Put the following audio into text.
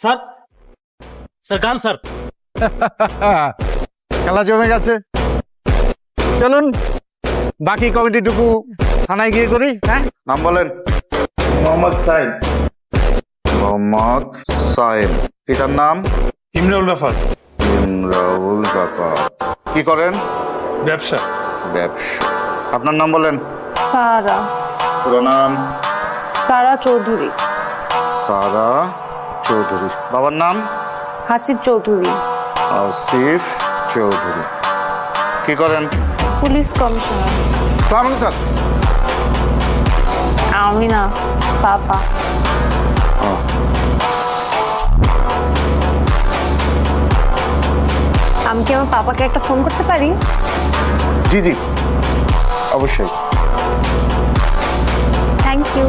Sir sir গান sir. খেলা জমে গেছে, চলুন বাকি কমিটিটুকু থানায় গিয়ে করি। হ্যাঁ, নাম বলেন। মোহাম্মদ সাইদ। মোহাম্মদ সাইদ। পিতার নাম? ইমরাউল রাফাত। ইমরাউল রাফাত। কি করেন? ব্যবসা। ব্যবসা। আপনার নাম বলেন। সারা। পুরো নাম? সারা চৌধুরী। সারা চৌধুরী। বাবার নাম? হাসিব চৌধুরী। আসিফ চৌধুরী। কি করেন? Police commissioner. সালাম স্যার। আমি না, পাপা। আমি কি আমার পাপাকে একটা ফোন করতে পারি? জি জি, অবশ্যই। Thank you.